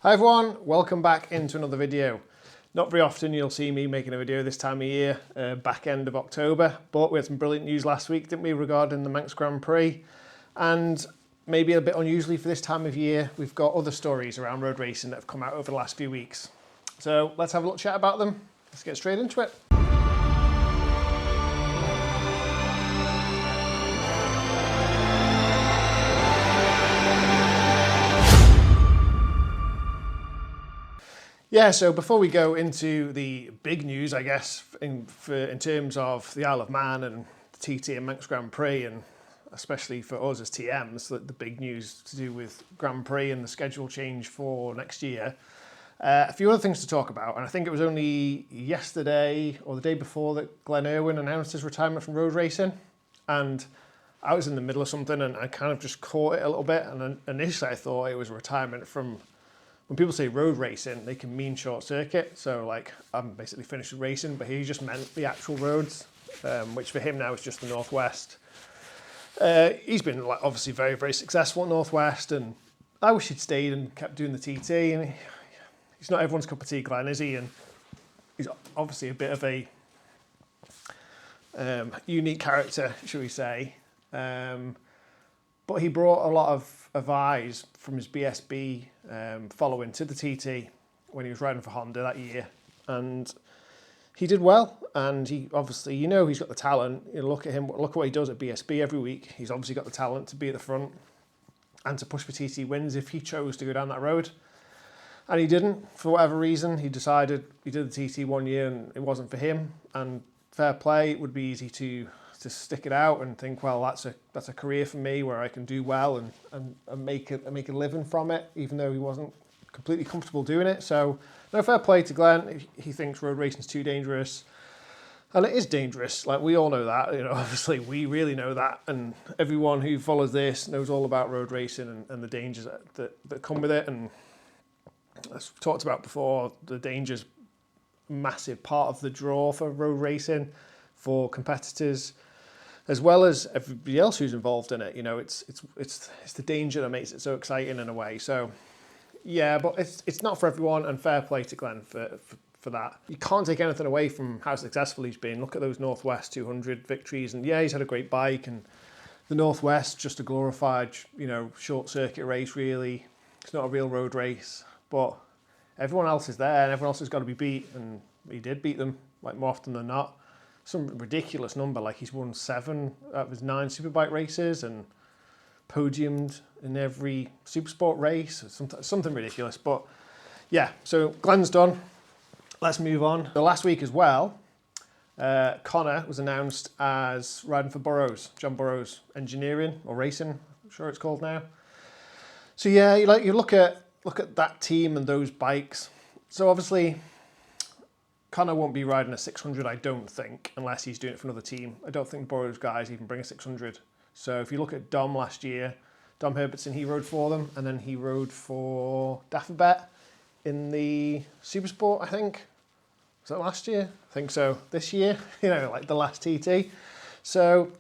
Hi everyone, welcome back into another video. Not very often you'll see me making a video this time of year, back end of October, but we had some brilliant news last week, didn't we, regarding the Manx Grand Prix? And maybe a bit unusually for this time of year, we've got other stories around road racing that have come out over the last few weeks. So let's have a little chat about them. Let's get straight into it. Yeah, so before we go into the big news, I guess, in terms of the Isle of Man and the TT and Manx Grand Prix, and especially for us as TMs, the big news to do with Grand Prix and the schedule change for next year, a few other things to talk about. And I think it was only yesterday or the day before that Glenn Irwin announced his retirement from road racing. And I was in the middle of something and I kind of just caught it a little bit. And initially I thought it was a retirement from... When people say road racing, they can mean short circuit. So like, I'm basically finished with racing, but he just meant the actual roads, which for him now is just the Northwest. He's been like obviously very, very successful at Northwest, and I wish he'd stayed and kept doing the TT. And he's not everyone's cup of tea, Glenn, is he? And he's obviously a bit of a unique character, shall we say. But he brought a lot of eyes from his BSB following to the TT when he was riding for Honda that year, and he did well. And he obviously, you know, he's got the talent. You look at him, look what he does at BSB every week. He's obviously got the talent to be at the front and to push for TT wins if he chose to go down that road. And he didn't, for whatever reason. He decided he did the TT one year and it wasn't for him. And fair play, it would be easy to stick it out and think, well, that's a career for me where I can do well and make a living from it, even though he wasn't completely comfortable doing it. So no, fair play to Glenn. He thinks road racing is too dangerous, and it is dangerous. Like, we all know that, you know, obviously we really know that, and everyone who follows this knows all about road racing and the dangers that come with it. And as we've talked about before, the dangers a massive part of the draw for road racing for competitors, as well as everybody else who's involved in it. You know, it's the danger that makes it so exciting in a way. So yeah, but it's not for everyone, and fair play to Glenn for that. You can't take anything away from how successful he's been. Look at those Northwest 200 victories, and yeah, he's had a great bike, and the Northwest, just a glorified, you know, short circuit race really. It's not a real road race, but everyone else is there and everyone else has got to be beat, and he did beat them, like, more often than not. Some ridiculous number, like he's won 7 out of his 9 superbike races and podiumed in every supersport race, something ridiculous. But yeah, so Glenn's done. Let's move on. The last week as well, Conor was announced as riding for Burrows, John Burrows Engineering or Racing, I'm sure it's called now. So yeah, you look at that team and those bikes. So obviously, Conor won't be riding a 600, I don't think, unless he's doing it for another team. I don't think Burrows guys even bring a 600. So if you look at Dom last year, Dom Hebertson, he rode for them, and then he rode for Davey in the Supersport, I think. Was that last year? I think so. This year, you know, like the last TT. So,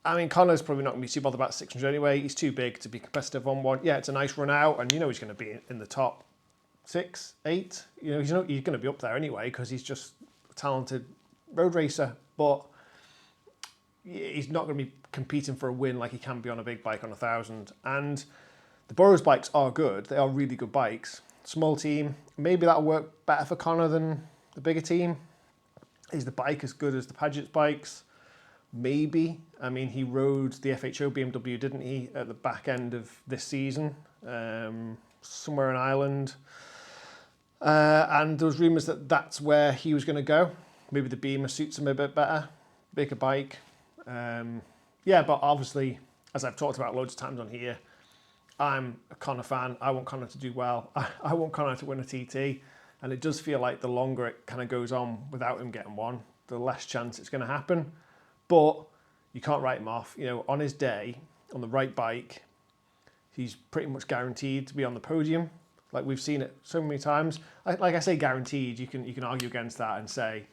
I mean, Conor's probably not going to be too bothered about 600 anyway. He's too big to be competitive on one. Yeah, it's a nice run out, and you know he's going to be in the top 6, 8, you know, he's going to be up there anyway because he's just a talented road racer, but he's not going to be competing for a win like he can be on a big bike on 1,000. And the Burrows bikes are good. They are really good bikes. Small team, maybe that'll work better for Conor than the bigger team. Is the bike as good as the Paget's bikes? Maybe. I mean, he rode the FHO BMW, didn't he, at the back end of this season, somewhere in Ireland. And there was rumours that that's where he was going to go. Maybe the Beamer suits him a bit better, bigger bike. Yeah, but obviously, as I've talked about loads of times on here, I'm a Conor fan. I want Conor to do well. I want Conor to win a TT. And it does feel like the longer it kind of goes on without him getting one, the less chance it's going to happen. But you can't write him off. You know, on his day, on the right bike, he's pretty much guaranteed to be on the podium. Like, we've seen it so many times. Like I say, guaranteed. You can argue against that and say,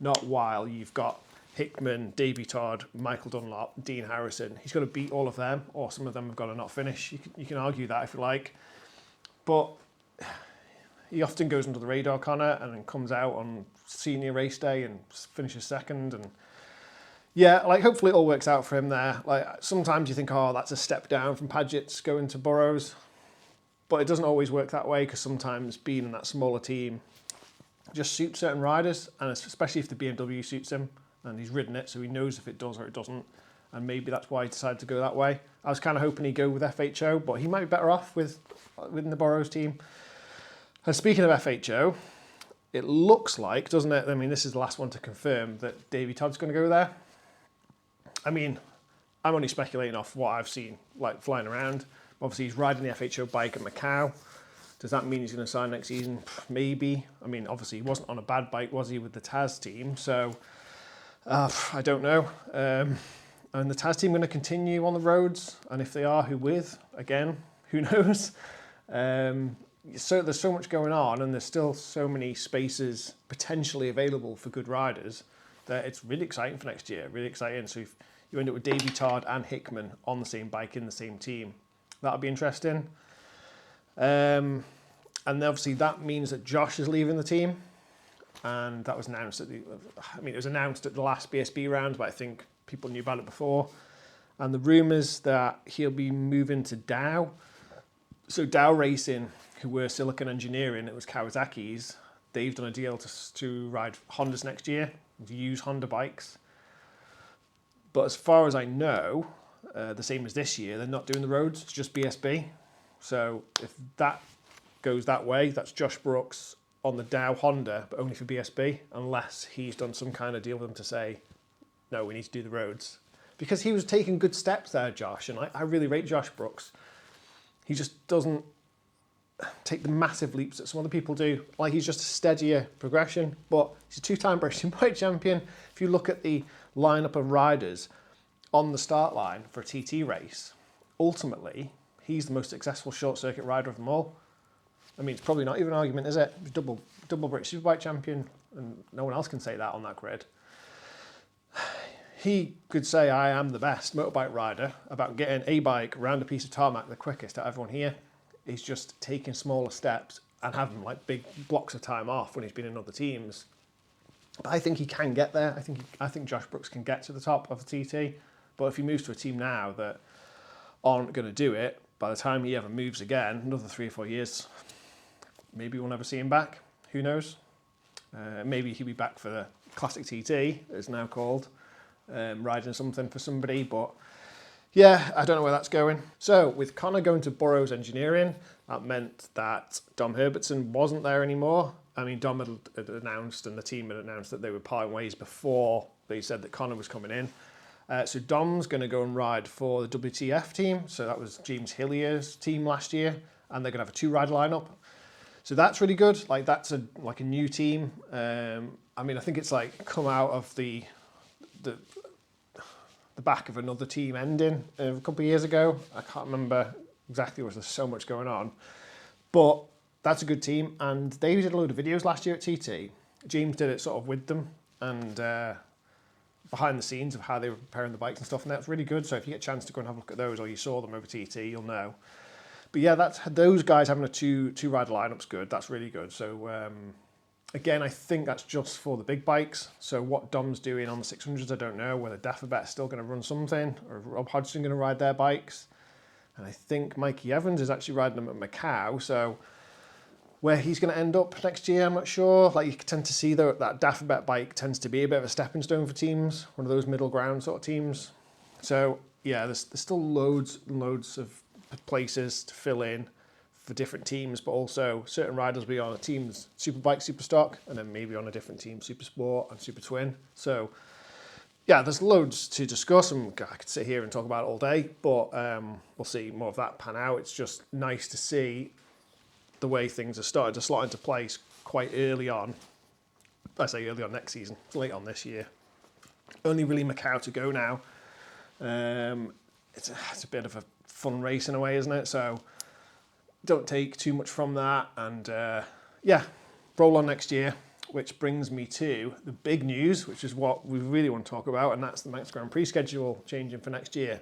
not while you've got Hickman, Davey Todd, Michael Dunlop, Dean Harrison. He's got to beat all of them, or some of them have got to not finish. You can argue that if you like. But he often goes under the radar, Conor, and then comes out on senior race day and finishes second. And yeah, like hopefully it all works out for him there. Like sometimes you think, oh, that's a step down from Paget's going to Burrows, but it doesn't always work that way because sometimes being in that smaller team just suits certain riders, and especially if the BMW suits him and he's ridden it, so he knows if it does or it doesn't. And maybe that's why he decided to go that way. I was kind of hoping he'd go with FHO, but he might be better off within the Burrows team. And speaking of FHO, it looks like, doesn't it? I mean, this is the last one to confirm that Davey Todd's going to go there. I mean, I'm only speculating off what I've seen, like flying around. Obviously, he's riding the FHO bike at Macau. Does that mean he's going to sign next season? Maybe. I mean, obviously, he wasn't on a bad bike, was he, with the Taz team? So, I don't know. And the Taz team going to continue on the roads? And if they are, who with? Again, who knows? So there's so much going on, and there's still so many spaces potentially available for good riders that it's really exciting for next year. Really exciting. So if you end up with Davey Todd and Hickman on the same bike in the same team, that'll be interesting. And obviously that means that Josh is leaving the team, and that was announced it was announced at the last BSB round, but I think people knew about it before. And the rumours that he'll be moving to DAO. So DAO Racing, who were Silicon Engineering, it was Kawasaki's, they've done a deal to ride Hondas next year, to use Honda bikes. But as far as I know, the same as this year, they're not doing the roads, it's just BSB. So if that goes that way, that's Josh Brookes on the DAO Honda, but only for BSB, unless he's done some kind of deal with them to say, no, we need to do the roads. Because he was taking good steps there, Josh, and I really rate Josh Brookes. He just doesn't take the massive leaps that some other people do. Like, he's just a steadier progression, but he's a two-time British bike champion. If you look at the lineup of riders on the start line for a TT race, ultimately, he's the most successful short-circuit rider of them all. I mean, it's probably not even an argument, is it? He's double British Superbike champion, and no one else can say that on that grid. He could say, I am the best motorbike rider about getting a bike around a piece of tarmac the quickest out of everyone here. He's just taking smaller steps and having like big blocks of time off when he's been in other teams. But I think he can get there. I think Josh Brookes can get to the top of the TT. But if he moves to a team now that aren't going to do it, by the time he ever moves again, another 3 or 4 years, maybe we'll never see him back. Who knows? Maybe he'll be back for the Classic TT, it's now called. Riding something for somebody, but yeah, I don't know where that's going. So with Conor going to Burrows Engineering, that meant that Dom Hebertson wasn't there anymore. I mean, Dom had announced, and the team had announced that they were parting ways before they said that Conor was coming in. So Dom's going to go and ride for the WTF team. So that was James Hillier's team last year, and they're going to have a 2-rider lineup. So that's really good. Like, that's a new team. I mean, I think it's like come out of the back of another team ending a couple of years ago. I can't remember exactly, there's so much going on. But that's a good team, and they did a load of videos last year at TT. James did it sort of with them, and behind the scenes of how they were preparing the bikes and stuff, and that's really good. So if you get a chance to go and have a look at those, or you saw them over TT, you'll know. But yeah, that's those guys having a two-rider lineup's good. That's really good. So again, I think that's just for the big bikes. So what Dom's doing on the 600s, I don't know. Whether Dafabet's still going to run something, or Rob Hodgson going to ride their bikes. And I think Mikey Evans is actually riding them at Macau. So where he's going to end up next year, I'm not sure. Like, you tend to see that Dafabet bike tends to be a bit of a stepping stone for teams, one of those middle ground sort of teams. So yeah, there's still loads and loads of places to fill in for different teams, but also certain riders will be on a team's Superbike, Superstock, and then maybe on a different team, Super Sport and Super Twin. So yeah, there's loads to discuss, and I could sit here and talk about it all day, but we'll see more of that pan out. It's just nice to see the way things are starting to slot into place quite early on. I say early on next season, it's late on this year. Only really Macau to go now. It's a bit of a fun race in a way, isn't it? So don't take too much from that, and yeah, roll on next year, which brings me to the big news, which is what we really want to talk about, and that's the Manx Grand Prix schedule changing for next year.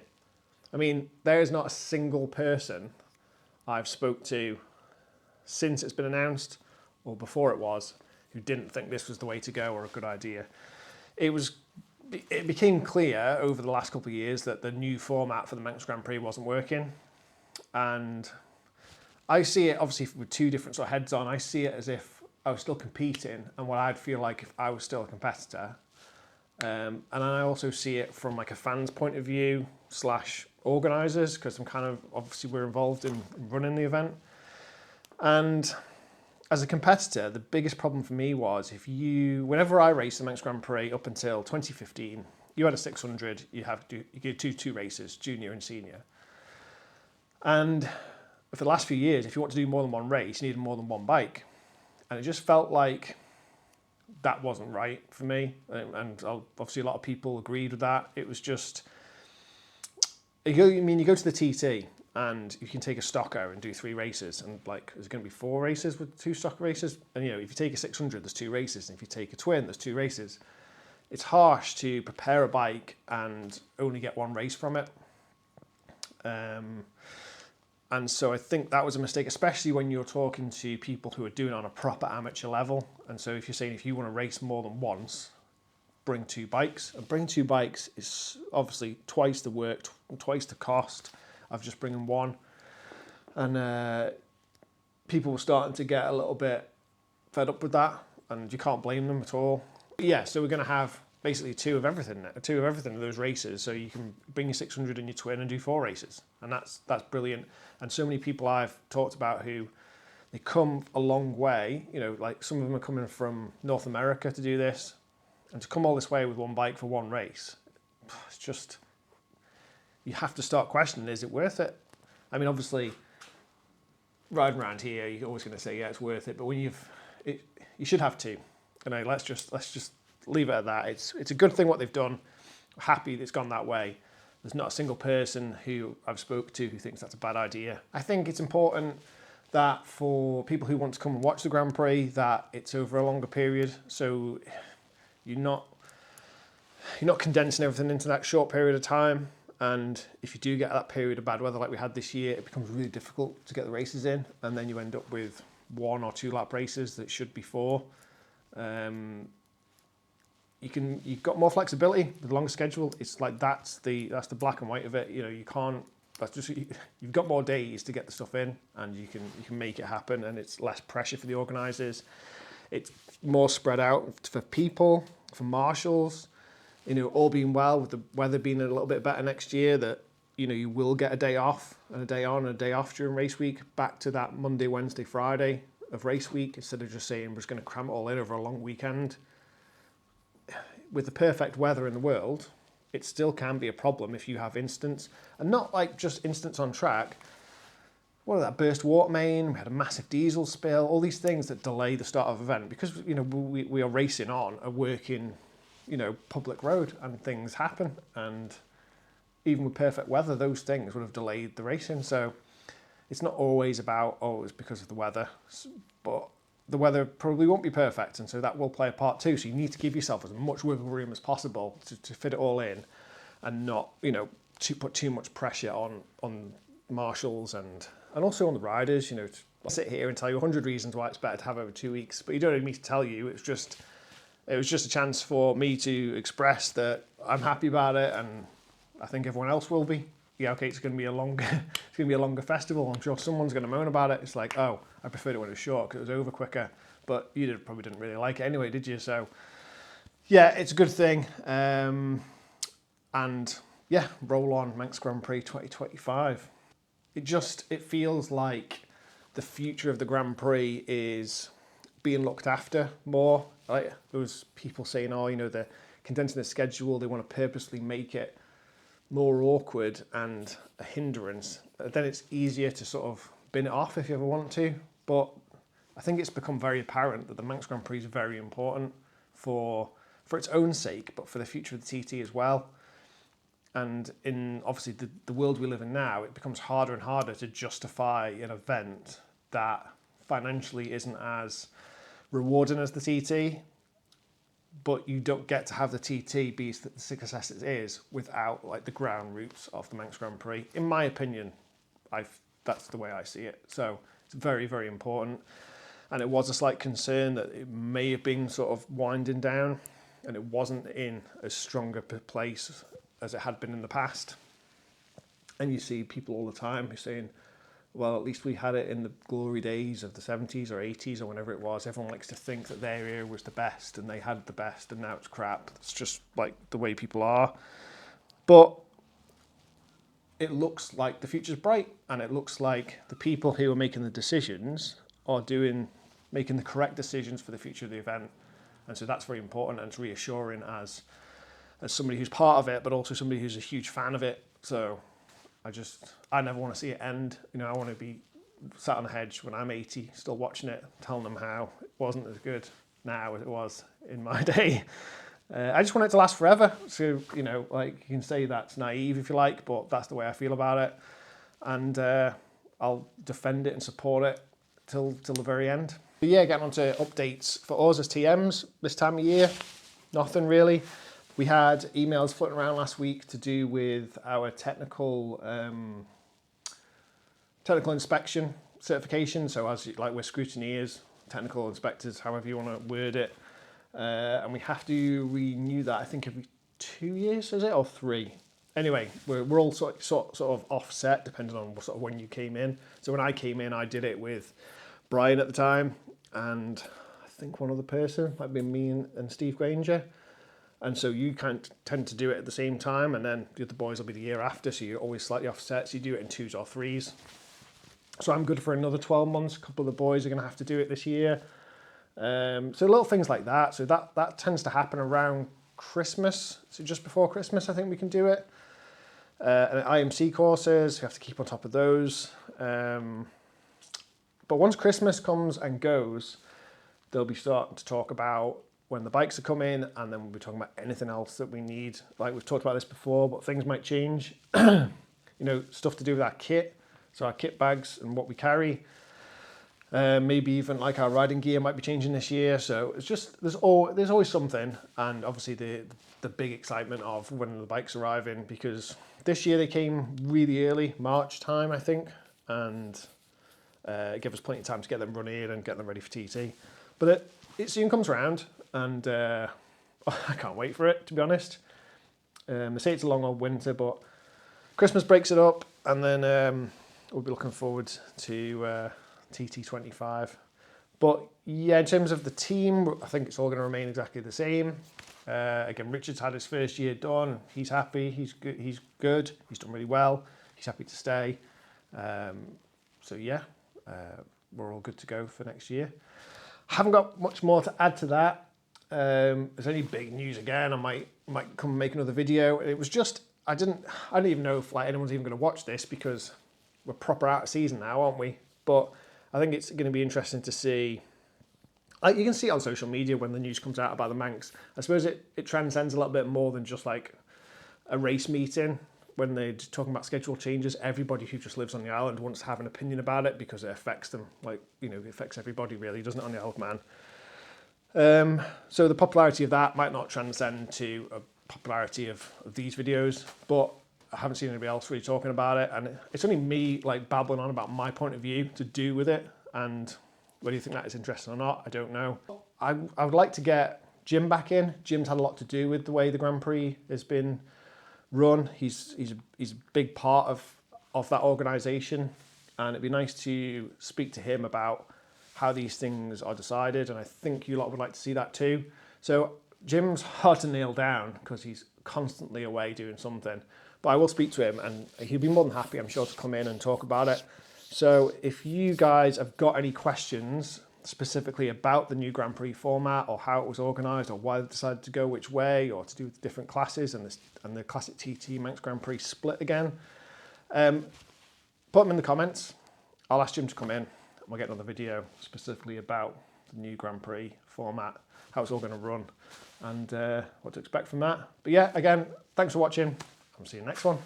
I mean, there is not a single person I've spoke to since it's been announced or before it was, who didn't think this was the way to go or a good idea. It became clear over the last couple of years that the new format for the Manx Grand Prix wasn't working. And I see it obviously with two different sort of heads on. I see it as if I was still competing and what I'd feel like if I was still a competitor. And I also see it from like a fan's point of view / organisers, because I'm kind of, obviously we're involved in running the event. And as a competitor, the biggest problem for me was whenever I raced the Manx Grand Prix up until 2015, you had a 600, you could do two races, junior and senior. And for the last few years, if you want to do more than one race, you needed more than one bike. And it just felt like that wasn't right for me. And obviously a lot of people agreed with that. It was just, you go to the TT and you can take a stocker and do 3 races. And like, there's going to be 4 races with 2 stocker races. And if you take a 600, there's 2 races. And if you take a twin, there's 2 races. It's harsh to prepare a bike and only get 1 race from it. And so I think that was a mistake, especially when you're talking to people who are doing it on a proper amateur level. And so if you're saying if you want to race more than once, bring 2 bikes. And bring 2 bikes is obviously twice the work, twice the cost of just bringing 1. And people were starting to get a little bit fed up with that, and you can't blame them at all. But yeah, so we're going to have basically 2 of everything of those races. So you can bring your 600 and your twin and do 4 races. And that's brilliant. And so many people I've talked about who, they come a long way, like some of them are coming from North America to do this, and to come all this way with 1 bike for 1 race, it's just, you have to start questioning, is it worth it? I mean, obviously, riding around here, you're always going to say, yeah, it's worth it. But when you should have 2. Let's just leave it at that. It's a good thing what they've done. I'm happy that it's gone that way. There's not a single person who I've spoke to who thinks that's a bad idea. I think it's important that for people who want to come and watch the Grand Prix, that it's over a longer period. So you're not condensing everything into that short period of time. And if you do get that period of bad weather like we had this year, it becomes really difficult to get the races in. And then you end up with 1 or 2 lap races that should be 4. You've got more flexibility with a longer schedule. It's like that's the black and white of it. You can't. That's just, you've got more days to get the stuff in, and you can make it happen, and it's less pressure for the organisers. It's more spread out for people, for marshals. All being well, with the weather being a little bit better next year, that you will get a day off and a day on and a day off during race week, back to that Monday, Wednesday, Friday of race week, instead of just saying we're just going to cram it all in over a long weekend. With the perfect weather in the world, it still can be a problem if you have instance, and not like just instance on track. What that burst water main, we had a massive diesel spill, all these things that delay the start of the event because we are racing on a working public road, and things happen, and even with perfect weather, those things would have delayed the racing. So it's not always about, it's because of the weather, but the weather probably won't be perfect, and so that will play a part too. So you need to give yourself as much wiggle room as possible to fit it all in, and not to put too much pressure on marshals and also on the riders. I'll sit here and tell you 100 reasons why it's better to have over 2 weeks, but you don't need me to tell you. It was just a chance for me to express that I'm happy about it, and I think everyone else will be. Yeah, okay, it's going to be a longer festival. I'm sure someone's going to moan about it. It's like, I preferred it when it was short because it was over quicker. But you probably didn't really like it anyway, did you? So, yeah, it's a good thing. And yeah, roll on Manx Grand Prix 2025. It feels like the future of the Grand Prix is being looked after more. Like there was people saying, they're condensing the schedule. They want to purposely make it more awkward and a hindrance. Then it's easier to sort of bin it off if you ever want to. But I think it's become very apparent that the Manx Grand Prix is very important for its own sake, but for the future of the TT as well. And in obviously the world we live in now, it becomes harder and harder to justify an event that financially isn't as rewarding as the TT. But you don't get to have the TT be the success it is without like the ground roots of the Manx Grand Prix. In my opinion, that's the way I see it. So it's very, very important. And it was a slight concern that it may have been sort of winding down and it wasn't in as strong a place as it had been in the past. And you see people all the time who are saying, well, at least we had it in the glory days of the 70s or 80s or whenever it was. Everyone likes to think that their era was the best and they had the best and now it's crap. It's just like the way people are. But it looks like the future's bright, and it looks like the people who are making the decisions are making the correct decisions for the future of the event. And so that's very important, and it's reassuring as somebody who's part of it, but also somebody who's a huge fan of it. So I never want to see it end. You know, I want to be sat on the hedge when I'm 80, still watching it, telling them how it wasn't as good now as it was in my day. I just want it to last forever. So, you know, like, you can say that's naive if you like, but that's the way I feel about it. And I'll defend it and support it till the very end. But yeah, getting on to updates for us as TMs this time of year. Nothing really. We had emails floating around last week to do with our technical inspection certification. So as like we're scrutineers, technical inspectors, however you want to word it. And we have to renew that, I think, every 2 years, is it, or 3? Anyway, we're all sort of offset depending on sort of when you came in. So when I came in, I did it with Brian at the time, and I think one other person, might be me and Steve Granger. And so you can't tend to do it at the same time, and then the other boys will be the year after, so you're always slightly offset, so you do it in 2s or 3s. So I'm good for another 12 months. A couple of the boys are going to have to do it this year. So little things like that. So that tends to happen around Christmas. So just before Christmas, I think we can do it. And IMC courses, we have to keep on top of those. But once Christmas comes and goes, they'll be starting to talk about when the bikes are coming, and then we'll be talking about anything else that we need. Like we've talked about this before, but things might change. You know, stuff to do with our kit. So our kit bags and what we carry. Maybe even like our riding gear might be changing this year. So it's just, there's always something. And obviously the big excitement of when the bikes are arriving, because this year they came really early, March time, I think. And it gave us plenty of time to get them running and get them ready for TT. But it soon comes around, and I can't wait for it, to be honest. They say it's a long old winter, but Christmas breaks it up, and then we'll be looking forward to TT25. But yeah, in terms of the team, I think it's all going to remain exactly the same. Again, Richard's had his first year done. He's happy. He's good. He's done really well. He's happy to stay. So yeah, we're all good to go for next year. Haven't got much more to add to that. If there's any big news again, I might come and make another video. It was just, I don't even know if like anyone's even going to watch this, because we're proper out of season now, aren't we? But I think it's going to be interesting to see. Like, you can see it on social media when the news comes out about the Manx. I suppose it transcends a little bit more than just like a race meeting. When they're talking about schedule changes, everybody who just lives on the island wants to have an opinion about it, because it affects them. Like, you know, it affects everybody really, doesn't it, on the Isle of Man? So the popularity of that might not transcend to a popularity of these videos, but I haven't seen anybody else really talking about it, and it's only me like babbling on about my point of view to do with it, and whether you think that is interesting or not, I don't know. I would like to get Jim back in. Jim's had a lot to do with the way the Grand Prix has been run. He's a big part of that organisation, and it'd be nice to speak to him about how these things are decided, and I think you lot would like to see that too. So Jim's hard to nail down because he's constantly away doing something, but I will speak to him, and he'll be more than happy, I'm sure, to come in and talk about it. So if you guys have got any questions specifically about the new Grand Prix format, or how it was organised, or why they decided to go which way, or to do with different classes and the classic TT Manx Grand Prix split again, put them in the comments. I'll ask Jim to come in, and we'll get another video specifically about the new Grand Prix format, how it's all going to run, and what to expect from that. But yeah, again, thanks for watching. I'll see you next one.